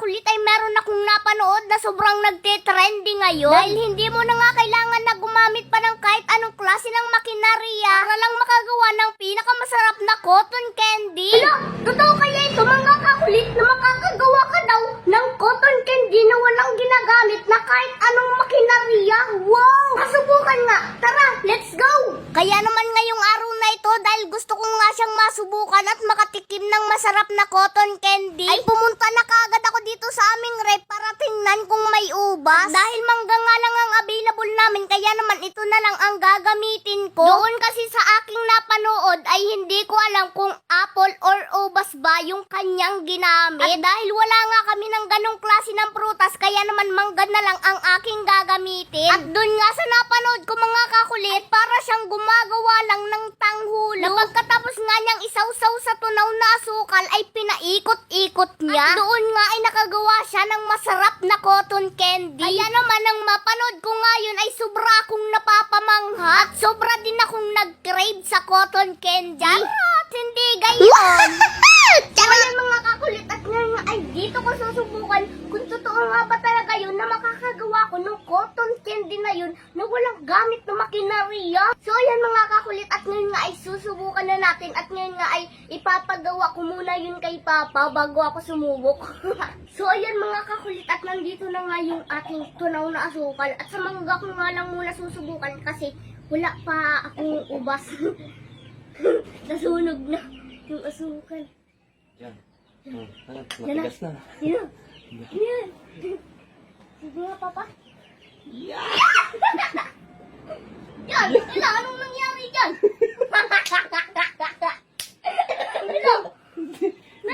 kakulit ay meron akong napanood na sobrang nagte-trending ngayon. Dahil hindi mo na nga kailangan na gumamit pa ng kahit anong klase ng makinarya para lang makagawa ng pinakamasarap na cotton candy. Hala, totoo kaya ito mga kakulit na makakagawa ka daw ng cotton candy na walang ginagamit na kahit anong makinarya? Wow! Masubukan nga! Tara, let's go! Kaya naman ngayong araw na ito dahil gusto ko nga siyang masubukan at makatikim ng masarap na cotton candy, ay pumunta na kaagad ako dito sa aming rep para tingnan kung may ubas. Dahil mangga nga lang ang available namin, kaya naman ito na lang ang gagamitin ko. Doon kasi sa aking napanood ay hindi ko alam kung apple or ubas ba yung kanyang ginamit. At dahil wala nga kami ng ganong klase ng prutas, kaya naman mangga na lang ang aking gagamitin. At doon nga sa napanood ko mga kakulit, para siyang gumagawa lang ng tanghulo. Na pagkatapos nga niyang isawsaw sa tunaw na asukal ay pinaikot-ikot niya. At doon nga ay nakagawa siya ng masarap na cotton candy. Kaya naman ang mapanood ko ngayon ay sobra akong napapamangha. At sobra din akong nag-crave sa cotton candy. Charot! Hindi gayon! Kaya mga kakulit at ngayon nga ay dito ko susubukan kung totoo nga ba talaga yun na makakagawa ko ng cotton candy na yun na walang gamit na makinarya. So ayan mga kakulit at ngayon nga ay susubukan na natin at ngayon nga ay ipapagawa ko muna yun kay Papa bago ako sumubok. So ayan mga kakulit at nandito na nga yung ating tunaw na asukal at sa mangga ko nga lang muna susubukan kasi wala pa akong ubas. Nasunog na yung asukal. Yan. Matigas na. Yan. Yan. Sige nga, Papa. Yeah! Yan! Wala, anong nangyari dyan?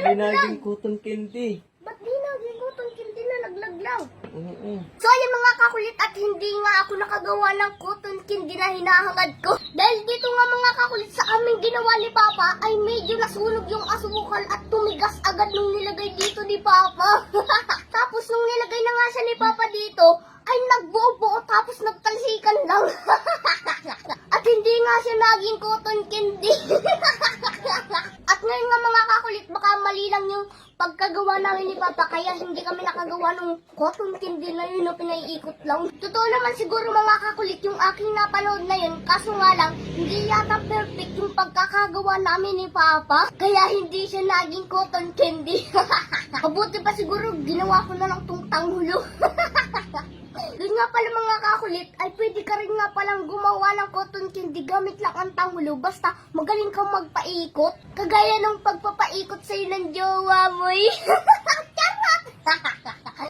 Hindi naging cotton candy. Ba't di naging cotton candy na naglag lang? Oo. So ayan mga kakulit at hindi nga ako nakagawa ng cotton candy na hinahangad ko. Dahil dito nga mga kakulit sa aming ginawa ni Papa ay medyo nasunog yung asukal at tumigas agad nung nilagay dito ni Papa. Tapos nung nilagay na nga siya ni Papa dito ay nagbuo-buo tapos nagtalsikan lang. At hindi nga siya naging cotton candy. At ngayon nga mga kakulit baka mali lang yung pagkagawa namin ni Papa kaya hindi kami nakagawa ng cotton candy na yun na pinaiikot lang. Totoo naman siguro mga kakulit yung aking napanood na yun kaso nga lang hindi yata perfect yung pagkakagawa namin ni Papa kaya hindi siya naging cotton candy. Mabuti pa siguro ginawa ko na lang tong tanghulo. Doon nga pala mga kakulit ay pwede ka rin nga palang gumawa ng cotton candy gamit lang ang tanghulo basta magaling kang magpaikot kagaya ng pagpapaikot sa'yo ng jowa mo. Charot!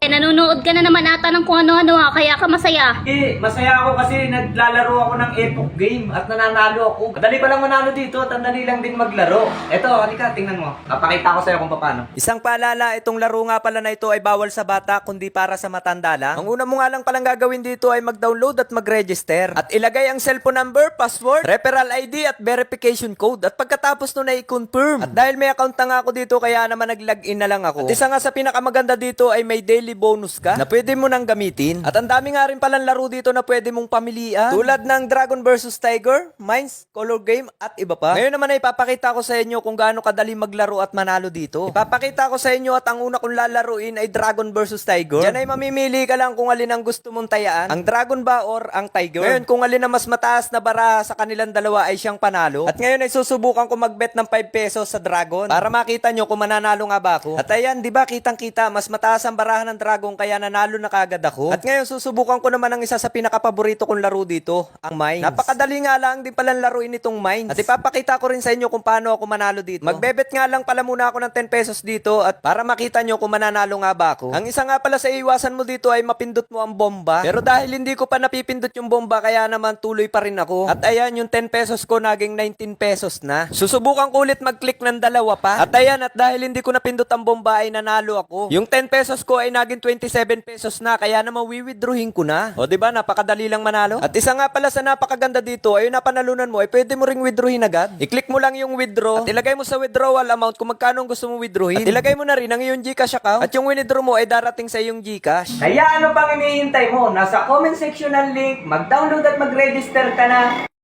Nanonood ka na naman ata ng kung ano-ano kaya ka masaya. Masaya ako kasi naglalaro ako ng Epoch game at nananalo ako. Madali pa lang manalo dito at ang dali lang din maglaro. Eto, halika, tingnan mo. Papakita ko sa'yo kung paano. Isang paalala, itong laro nga pala na ito ay bawal sa bata kundi para sa matanda lang. Ang una mo nga lang palang gagawin dito ay mag-download at mag-register. At ilagay ang cellphone number, password, referral ID at verification code. At pagkatapos nun ay i-confirm. At dahil may account na nga ako dito kaya naman nag-login na lang ako. At isa nga sa pinakamaganda dito ay may daily bonus ka na pwede mo nang gamitin. At ang dami nga rin palang laro dito na pwede mong pamilian. Tulad ng Dragon vs Tiger, Mines, Color Game at iba pa. Ngayon naman ay ipapakita ko sa inyo kung gaano kadali maglaro at manalo dito. Ipapakita ko sa inyo at ang una kong lalaruin ay Dragon vs Tiger. Diyan ay mamimili ka lang kung alin ang gusto mong tayaan, ang Dragon ba or ang Tiger. Ngayon kung alin ang mas mataas na bara sa kanilang dalawa ay siyang panalo. At ngayon ay susubukan ko magbet ng 5 pesos sa Dragon para makita nyo kung mananalo nga ba ako. At ayan, di ba kitang-kita mas mataas ang barahan ng Dragon kaya nanalo na kagad ako. At ngayon susubukan ko naman ang isa sa pinakapaborito kong laro dito, ang Mines. Napakadali nga lang din palang laruin itong Mines. At ipapakita ko rin sa inyo kung paano ako manalo dito. Magbebet nga lang pala muna ako ng 10 pesos dito at para makita nyo kung mananalo nga ba ako. Ang isa nga pala sa iwasan mo dito ay mapindot mo ang bomba. Pero dahil hindi ko pa napipindot yung bomba kaya naman tuloy pa rin ako. At ayan yung 10 pesos ko naging 19 pesos na. Susubukan ko ulit mag-click ng dalawa pa. At ayan at dahil hindi ko napindot ang bomba ay nanalo ako. Yung 10 pesos ko ay naging 27 pesos na kaya naman wiwithdrawin ko na. O diba napakadali lang manalo? At isa nga pala sa napakaganda dito ay napanalunan mo ay pwede mo ring withdrawin agad. I-click mo lang yung withdraw at ilagay mo sa withdrawal amount kung magkano gusto mo withdrawin. At ilagay mo na rin ang iyong GCash account at yung withdraw mo ay darating sa iyong GCash. Kaya ano pang hinihintay mo? Nasa comment section ng link, mag-download at mag-register ka na.